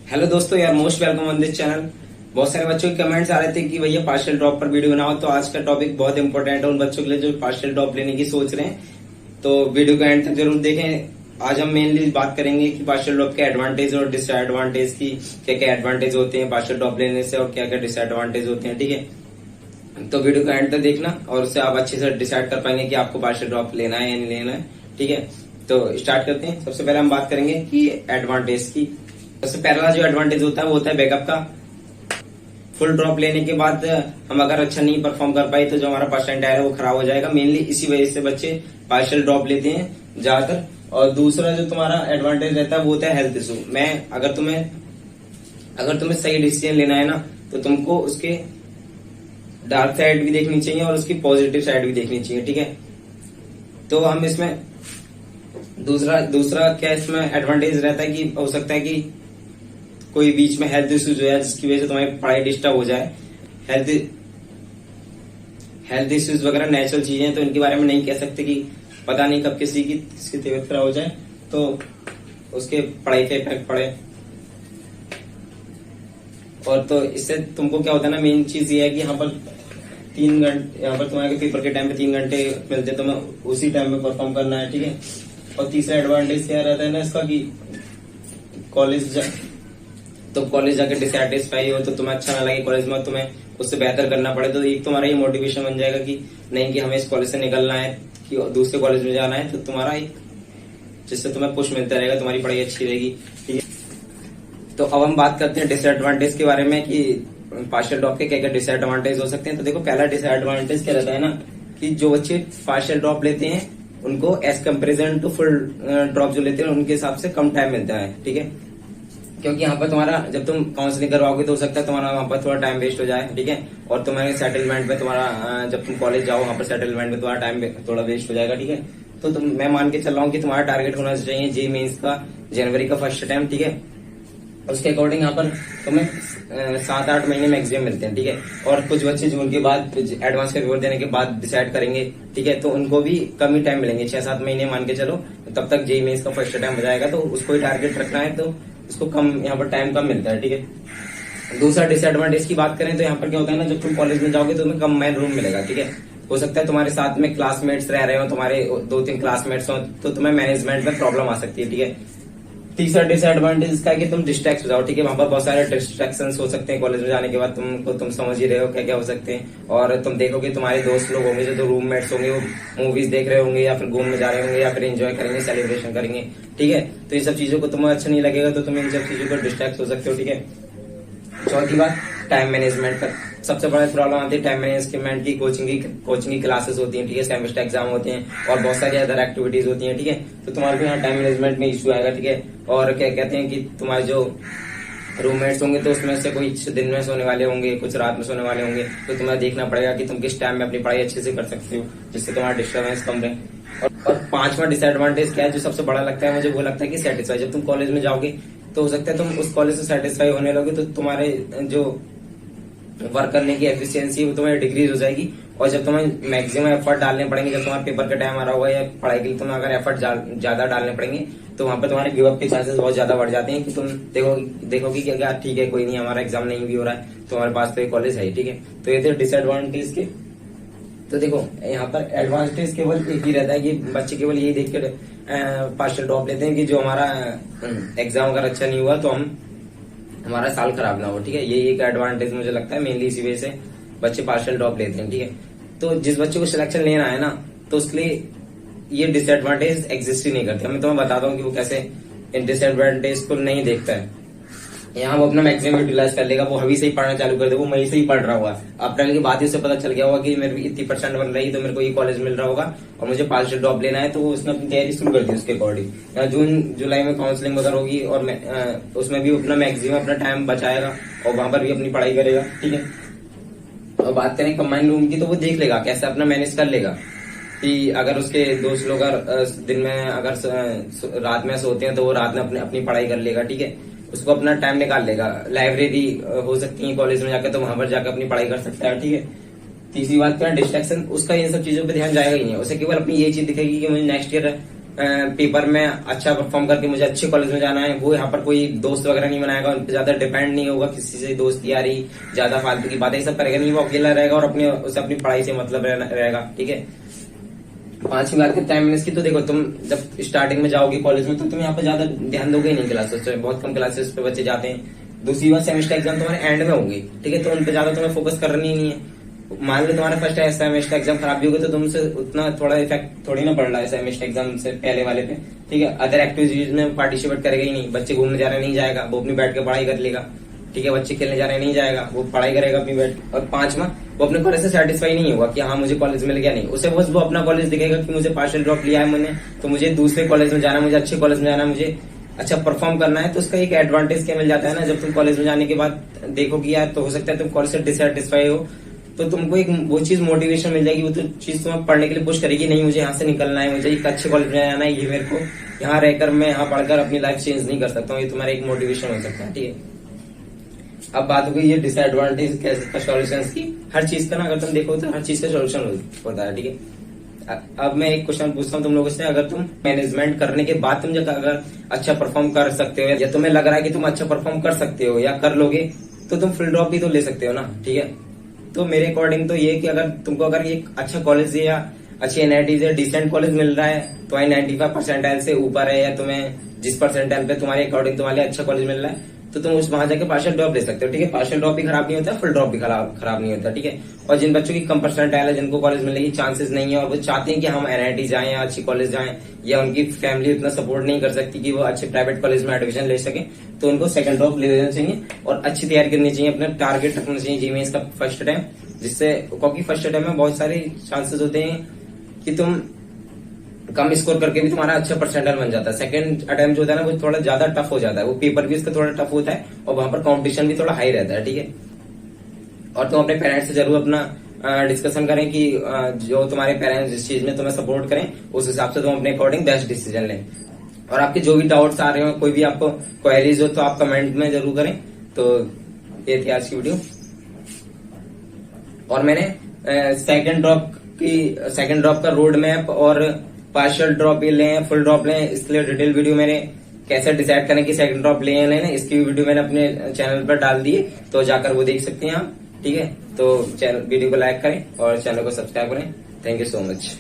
Hello दोस्तों यार, most welcome on this channel. बहुत सारे बच्चों के कमेंट्स आ रहे थे कि भैया पार्शियल ड्रॉप पर वीडियो बनाओ। तो आज का टॉपिक बहुत इंपॉर्टेंट है उन बच्चों के लिए जो पार्शियल ड्रॉप लेने की सोच रहे हैं। तो वीडियो को एंड तक जरूर देखें। आज हम मेनली बात करेंगे कि पार्शियल ड्रॉप के एडवांटेज और डिसएडवांटेज की, क्या क्या एडवांटेज होते हैं पार्शियल ड्रॉप लेने से और क्या क्या डिसएडवांटेज होते हैं। ठीक है, तो वीडियो को एंड तक देखना और उससे आप अच्छे से डिसाइड कर पाएंगे कि आपको पार्शियल ड्रॉप लेना है या नहीं लेना है। ठीक है, तो स्टार्ट करते हैं। सबसे पहले हम बात करेंगे कि एडवांटेज की। सबसे पहला जो एडवांटेज होता है वो होता है बैकअप का। फुल ड्रॉप लेने के बाद हम अगर अच्छा नहीं परफॉर्म कर पाए तो जो हमारा परसेंटाइल है वो खराब हो जाएगा। मेनली इसी वजह से बच्चे पार्शियल ड्रॉप लेते हैं ज्यादातर। और दूसरा जो तुम्हारा एडवांटेज रहता है वो होता है हेल्थ इशू। अगर तुम्हें सही डिसीजन लेना है ना, तो तुमको उसके डार्क साइड भी देखनी चाहिए और उसकी पॉजिटिव साइड भी देखनी चाहिए। ठीक है, तो हम इसमें दूसरा क्या इसमें एडवांटेज रहता है कि हो सकता है कि कोई बीच में हेल्थ इश्यूज हो जाए जिसकी वजह से तुम्हारी पढ़ाई डिस्टर्ब हो जाए। हेल्थ इश्यूज वगैरह नेचुरल चीजें हैं, तो इनके बारे में नहीं कह सकते कि पता नहीं कब किसकी तबीयत खराब हो जाए तो उसके पढ़ाई पे इफेक्ट पड़े। और तो इससे तुमको क्या होता है ना, मेन चीज ये है कि यहाँ पर 3 घंटे, यहाँ पर तुम्हारे पेपर के टाइम पे 3 घंटे मिलते, तो मैं उसी टाइम में परफॉर्म करना है। ठीक है, और तीसरा एडवांटेज क्या रहता है ना इसका कि कॉलेज जाके डिसैटिस्फाई हो तो तुम्हें अच्छा ना लगे कॉलेज में, तुम्हें उससे बेहतर करना पड़े, तो एक तुम्हारा ये मोटिवेशन बन जाएगा कि नहीं कि हमें इस कॉलेज से निकलना है कि दूसरे कॉलेज में जाना है। तो तुम्हारा एक जिससे तुम्हें पुश मिलता रहेगा, तुम्हारी पढ़ाई अच्छी रहेगी। ठीक है, तो अब हम बात करते हैं डिसएडवांटेज के बारे में कि पार्शियल ड्रॉप के क्या क्या डिसएडवांटेज हो सकते हैं। तो देखो, पहला डिसएडवांटेज क्या रहता है ना कि जो बच्चे पार्शियल ड्रॉप लेते हैं उनको as comparison to full drop जो लेते हैं उनके हिसाब से कम टाइम मिलता है। ठीक है, क्योंकि यहाँ पर तुम्हारा जब तुम काउंसलिंग करवाओगे तो हो सकता है तुम्हारा वहाँ पर थोड़ा टाइम वेस्ट हो जाए। ठीक है, और तुम्हारे सेटलमेंट में जब तुम कॉलेज जाओ वहाँ पर सेटलमेंट में तुम्हारा टाइम थोड़ा वेस्ट हो जाएगा। ठीक है, तो मैं मान के चल रहा हूँ कि तुम्हारा टारगेट होना चाहिए जे मेंस का जनवरी का फर्स्ट टाइम। ठीक है, उसके अकॉर्डिंग यहाँ पर तुम्हें 7-8 महीने मैक्सिमम मिलते हैं। ठीक है, और कुछ बच्चे जून के बाद एडवांस का पेपर देने के बाद डिसाइड करेंगे। ठीक है, तो उनको भी कम ही टाइम मिलेंगे, 6-7 महीने मान के चलो, तब तक जे मेंस का फर्स्ट टाइम हो जाएगा। तो उसको ही टारगेट रखना है, तो उसको कम यहाँ पर टाइम कम मिलता है। ठीक है, दूसरा डिसएडवांटेज की बात करें तो यहाँ पर क्या होता है ना, जब तुम कॉलेज में जाओगे तो तुम्हें कम मैन रूम मिलेगा। ठीक है, हो सकता है तुम्हारे साथ में क्लासमेट्स रह रहे हो, तुम्हारे 2-3 क्लासमेट्स हो, तो तुम्हें मैनेजमेंट में प्रॉब्लम आ सकती है। ठीक है, तीसरा डिसएडवांटेज इसका है कि तुम डिस्ट्रैक्ट हो जाओ। ठीक है, वहां पर बहुत सारे डिस्ट्रैक्शन हो सकते हैं कॉलेज में जाने के बाद, तुम समझ ही रहे हो क्या क्या हो सकते हैं। और तुम देखोगे तुम्हारे दोस्त लोग होंगे, जो रूममेट्स होंगे, वो मूवीज देख रहे होंगे या फिर घूमने जा रहे होंगे या फिर एंजॉय करेंगे, सेलिब्रेशन करेंगे। ठीक है, तो इन सब चीजों को तुम्हें अच्छा नहीं लगेगा, तो तुम इन सब चीजों को डिस्ट्रैक्ट हो सकते हो। ठीक है, चौथी बात टाइम मैनेजमेंट का सबसे बड़ा प्रॉब्लम आती है। टाइम मैनेजमेंट की कोचिंग की क्लासेस होती हैं। ठीक है, सेमेस्टर एग्जाम होते हैं और बहुत सारी अदर एक्टिविटीज होती हैं। ठीक है, तो तुम्हारे को यहाँ टाइम मैनेजमेंट में इश्यू आएगा। ठीक है, और क्या कहते हैं कि तुम्हारे जो रूममेट्स होंगे तो उसमें से कोई दिन में सोने वाले होंगे, कुछ रात में सोने वाले होंगे, तो तुम्हें देखना पड़ेगा कि तुम किस टाइम में अपनी पढ़ाई अच्छे से कर सकते हो जिससे तुम्हारा डिस्टर्बेंस कम रहे। और पांचवा डिसएडवांटेज क्या है जो सबसे बड़ा लगता है मुझे, वो लगता है कि सेटिस्फाई। जब तुम कॉलेज में जाओगे तो हो सकता है तुम उस कॉलेज से सेटिस्फाई होने लगे, तो तुम्हारे जो वर्क करने की एफिशिएंसी वो तुम्हारी डिक्रीज हो जाएगी। और जब तुम्हें मैक्सिमम एफर्ट डालने पड़ेंगे, जब तुम्हारे पेपर का टाइम आ रहा होगा या पढ़ाई के लिए तुम्हें अगर एफर्ट ज्यादा डालने पड़ेंगे, तो वहां पर तुम्हारे गिव अप के चांसेस बहुत ज्यादा बढ़ जाते हैं कि तुम देखोगे कि यार ठीक है, कोई नहीं, हमारा एग्जाम नहीं भी हो रहा है, तुम्हारे पास तो ये कॉलेज है। ठीक है, तो ये थे डिसएडवांटेज के। तो देखो, यहाँ पर एडवांटेज केवल एक ही रहता है कि बच्चे केवल यही देख कर पार्शियल ड्रॉप लेते हैं कि जो हमारा एग्जाम अगर अच्छा नहीं हुआ तो हमारा साल खराब ना हो। ठीक है, यही एक एडवांटेज मुझे लगता है, मेनली इसी वजह से बच्चे पार्शियल ड्रॉप लेते हैं। ठीक है, तो जिस बच्चे को सिलेक्शन लेना है ना, तो उसके लिए ये डिसएडवांटेज एग्जिस्ट ही नहीं करते। मैं तुम्हें बताता हूँ कि वो कैसे इन डिसएडवांटेज को नहीं देखता है। यहाँ वो अपना मैक्सिमम यूटिलाइज कर लेगा, वो अभी से ही पढ़ना चालू कर दे, वो मई से ही पढ़ रहा होगा। अप्रैल के बाद ही उसे पता चल गया होगा कि मेरे इतनी परसेंट बन रही तो मेरे को ये कॉलेज मिल रहा होगा और मुझे पार्शियल ड्रॉप लेना है, तो वो उसने अपनी तैयारी शुरू कर दी उसके अकॉर्डिंग। जून जुलाई में काउंसलिंग वगैरह होगी और उसमें भी अपना मैक्सिमम अपना टाइम बचाएगा और वहां पर भी अपनी पढ़ाई करेगा। ठीक है, और बात करें कंबाइंड रूम की, तो वो देख लेगा कैसे अपना मैनेज कर लेगा कि अगर उसके दोस्त लोग दिन में अगर रात में सोते हैं तो वो रात में अपनी पढ़ाई कर लेगा। ठीक है, उसको अपना टाइम निकाल लेगा। लाइब्रेरी हो सकती है कॉलेज में जाकर, तो वहां पर जाकर अपनी पढ़ाई कर सकता है। ठीक है, तीसरी बात क्या, डिस्ट्रैक्शन, उसका इन सब चीजों पे ध्यान जाएगा ही नहीं, उसे केवल अपनी ये चीज दिखेगी कि मुझे नेक्स्ट ईयर पेपर में अच्छा परफॉर्म करके मुझे अच्छे कॉलेज में जाना है, वो यहाँ पर कोई दोस्त वगैरह नहीं बनाएगा, उन पर ज्यादा डिपेंड नहीं होगा, किसी से दोस्ती यारी ज्यादा फालतू की बातें सब करेगा नहीं, वो अकेला रहेगा और उसे अपनी पढ़ाई से मतलब रहेगा। ठीक है। 5वीं बात टाइम मैनेज की, तो देखो तुम जब स्टार्टिंग में जाओगे कॉलेज में तो तुम यहाँ पर ज्यादा ध्यान दोगे नहीं क्लासेस पे, बहुत कम क्लासेस पे बच्चे जाते हैं। दूसरी बात, सेमेस्टर एग्जाम तुम्हारे एंड में होंगे, ठीक है, तो उन पर ज्यादा तुम्हें फोकस करनी ही नहीं है। मान लो तुम्हारा फर्स्ट सेमेस्टर एग्जाम खराब भी होगा तो तुमसे उतना थोड़ा इफेक्ट थोड़ी ना पड़ रहा है सेमेस्टर एग्जाम से पहले वाले पे। ठीक है। अदर एक्टिविटीज में पार्टिसिपेट करेगा ही नहीं, बच्चे घूमने जा रहे नहीं जाएगा, वो अपनी बैठ के पढ़ाई कर लेगा। ठीक है। बच्चे खेलने जा रहे नहीं जाएगा, वो पढ़ाई करेगा अपनी बैठ। और 5वां, वो अपने कॉलेज से सेटिस्फाई नहीं होगा कि हाँ मुझे कॉलेज मिल गया, नहीं, उसे बस वो अपना कॉलेज दिखेगा कि मुझे पार्शियल ड्रॉप लिया है मैंने, तो मुझे दूसरे कॉलेज में जाना, मुझे अच्छे कॉलेज में जाना, मुझे अच्छा परफॉर्म करना है। तो उसका एक एडवांटेज क्या मिल जाता है ना, जब तुम कॉलेज में जाने के बाद देखो कि यार तो हो सकता है तुम कॉलेज से डिससेटिस्फाई हो, तो तुमको एक वो चीज मोटिवेशन मिल जाएगी, वो तो चीज तुम्हें पढ़ने के लिए पुश करेगी, नहीं मुझे यहाँ से निकलना है, मुझे एक अच्छे कॉलेज में जाना है, ये मेरे को यहाँ रहकर मैं यहाँ पढ़कर अपनी लाइफ चेंज नहीं कर सकता हूँ, ये तुम्हारा एक मोटिवेशन हो सकता है। ठीक है। अब बात हो गई ये डिसएडवांटेज कैसे सोल्यूशन की। हर चीज का ना अगर तुम देखो तो हर चीज का सोल्यूशन होता है। ठीक है। अब मैं एक क्वेश्चन पूछता हूँ तुम लोगों से, अगर तुम मैनेजमेंट करने के बाद तुम जब अगर अच्छा परफॉर्म कर सकते हो या तुम्हें लग रहा है कि तुम अच्छा परफॉर्म कर सकते हो या कर लोगे, तो तुम फुल ड्रॉप भी तो ले सकते हो ना। ठीक है। तो मेरे अकॉर्डिंग तो ये कि अगर तुमको अगर एक अच्छा कॉलेज या अच्छी एनआईटी से डिसेंट कॉलेज मिल रहा है, तुम्हारी 95 परसेंटाइल से ऊपर है, या तुम्हें जिस परसेंटाइल पे तुम्हारे अकॉर्डिंग तुम्हारे अच्छा कॉलेज मिल रहा है, तो तुम उस वहां जाके पार्शियल ड्रॉप ले सकते हो। ठीक है। पार्शियल ड्रॉप भी खराब नहीं होता, फुल ड्रॉप भी खराब नहीं होता। ठीक है। और जिन बच्चों की कम परसेंटाइल है, जिनको कॉलेज मिलने की चांसेस नहीं है और वो चाहते हैं कि हम एनआईटी जाएं या अच्छी कॉलेज जाएं, या उनकी फैमिली उतना सपोर्ट नहीं कर सकती कि वो अच्छे प्राइवेट कॉलेज में एडमिशन ले सके, तो उनको सेकंड ड्रॉप ले लेना चाहिए और अच्छी तैयारी करनी चाहिए, अपना टारगेट रखना चाहिए जीमेंस का फर्स्ट टाइम, जिससे क्योंकि फर्स्ट अटेम्प्ट में बहुत सारे चांसेस होते हैं कि तुम कम स्कोर करके भी तुम्हारा अच्छा परसेंटाइल बन जाता है। सेकंड अटेम्प्ट जो होता है ना वो थोड़ा ज्यादा टफ हो जाता है, वो पेपर भी उसका थोड़ा टफ होता है और वहां पर कंपटीशन भी थोड़ा हाई रहता है। ठीक है। और तुम अपने पेरेंट्स से जरूर अपना डिस्कशन करें कि जो तुम्हारे पेरेंट्स जिस चीज में तुम्हें सपोर्ट करें उस हिसाब से तुम अपने अकॉर्डिंग बेस्ट डिसीजन लें। और आपके जो भी डाउट्स आ रहे हो, कोई भी आपको क्वेरीज हो, तो आप कमेंट में जरूर करें। तो ये थी आज की वीडियो। और मैंने सेकंड ड्रॉप का रोड मैप और पार्शियल ड्रॉप ये लें, फुल ड्रॉप लें, इसके लिए डिटेल वीडियो मैंने कैसे डिसाइड करें कि सेकंड ड्रॉप लें या नहीं, इसकी वीडियो मैंने अपने चैनल पर डाल दी है, तो जाकर वो देख सकते हैं आप। ठीक है। तो वीडियो को लाइक करें और चैनल को सब्सक्राइब करें। Thank you so much.